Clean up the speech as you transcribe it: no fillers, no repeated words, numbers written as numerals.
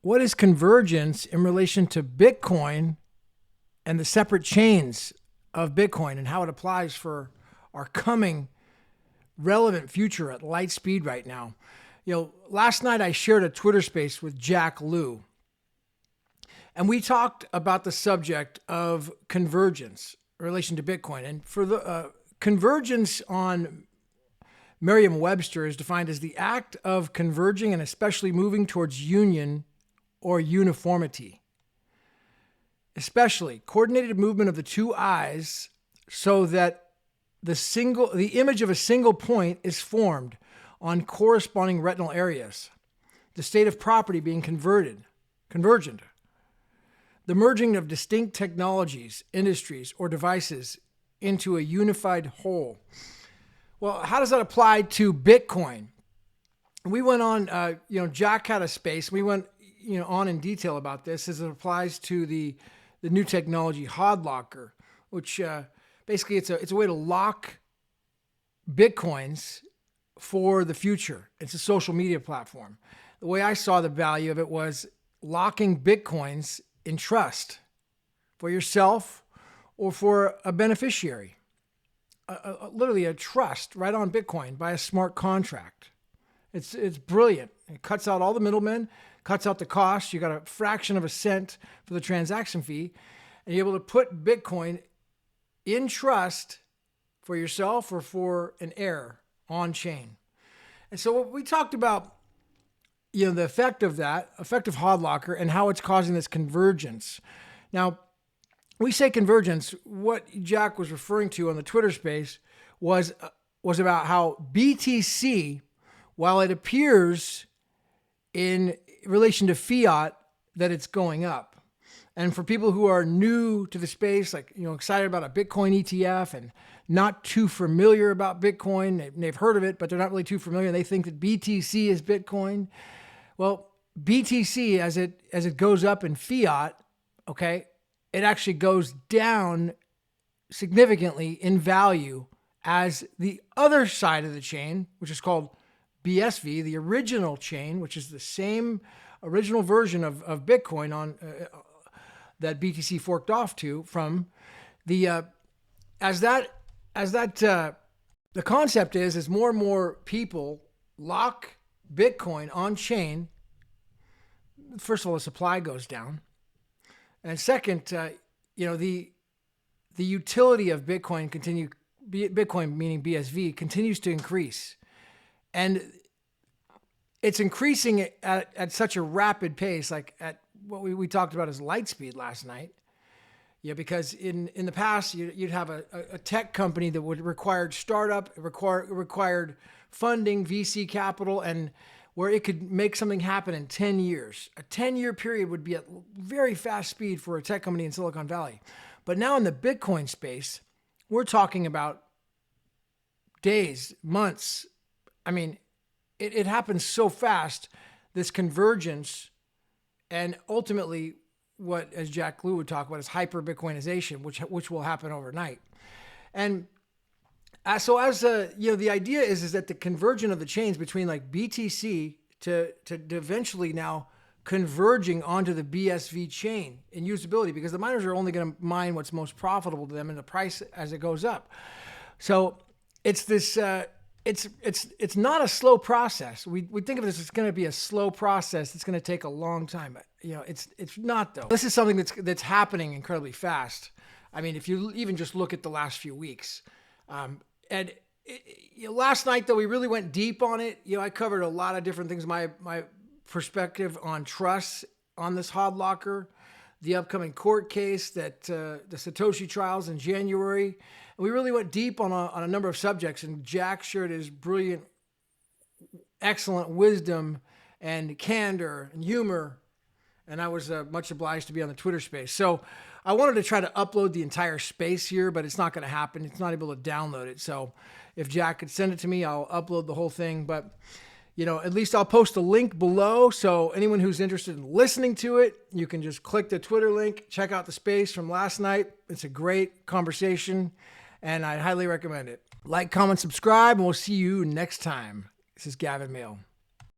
what is convergence in relation to Bitcoin and the separate chains of Bitcoin and how it applies for our coming relevant future at light speed right now. Last night I shared a Twitter space with Jack Liu, and we talked about the subject of convergence in relation to Bitcoin. And for the convergence on Merriam-Webster is defined as the act of converging and especially moving towards union or uniformity. Especially coordinated movement of the two eyes so that the image of a single point is formed on corresponding retinal areas. The state of property being convergent. The merging of distinct technologies, industries, or devices into a unified whole. Well, how does that apply to Bitcoin? We went on, Jack had a space. We went, on in detail about this as it applies to the new technology Hodlocker, which basically it's a way to lock Bitcoins for the future. It's a social media platform. The way I saw the value of it was locking Bitcoins in trust for yourself or for a beneficiary. Literally a trust right on Bitcoin by a smart contract. It's brilliant. It cuts out all the middlemen, cuts out the cost. You got a fraction of a cent for the transaction fee, and you're able to put Bitcoin in trust for yourself or for an heir on chain. And so what we talked about, the effect of Hodlocker and how it's causing this convergence. Now, we say convergence, what Jack was referring to on the Twitter space was about how BTC, while it appears in relation to fiat that it's going up. And for people who are new to the space, excited about a Bitcoin ETF and not too familiar about Bitcoin, they've heard of it, but they're not really too familiar. They think that BTC is Bitcoin. Well, BTC, as it goes up in fiat, okay, it actually goes down significantly in value as the other side of the chain, which is called BSV, the original chain, which is the same original version of Bitcoin on that BTC forked off to from the the concept is more and more people lock Bitcoin on chain. First of all, the supply goes down. And second, the utility of Bitcoin Bitcoin meaning BSV continues to increase. And it's increasing at such a rapid pace, like at what we talked about as light speed last night. Yeah, because in the past, you'd have a tech company that would required startup, required funding, VC capital, and where it could make something happen in 10 years. A 10-year period would be at very fast speed for a tech company in Silicon Valley. But now in the Bitcoin space, we're talking about days, months. I mean, it happens so fast, this convergence, and ultimately what, as Jack Liu would talk about, is hyper-Bitcoinization, which will happen overnight. And the idea is that the convergence of the chains between like BTC to eventually now converging onto the BSV chain in usability, because the miners are only going to mine what's most profitable to them in the price as it goes up. So it's this, it's not a slow process. We think of this as going to be a slow process. It's going to take a long time. It's not though. This is something that's happening incredibly fast. I mean, if you even just look at the last few weeks, last night though, we really went deep on it. I covered a lot of different things. My perspective on trust on this Hodlocker, the upcoming court case, that the Satoshi trials in January. And we really went deep on a number of subjects, and Jack shared his brilliant, excellent wisdom and candor and humor. And I was much obliged to be on the Twitter space. So I wanted to try to upload the entire space here, but it's not going to happen. It's not able to download it. So if Jack could send it to me, I'll upload the whole thing. But at least I'll post a link below. So anyone who's interested in listening to it, you can just click the Twitter link, check out the space from last night. It's a great conversation, and I highly recommend it. Like, comment, subscribe, and we'll see you next time. This is Gavin Mehl.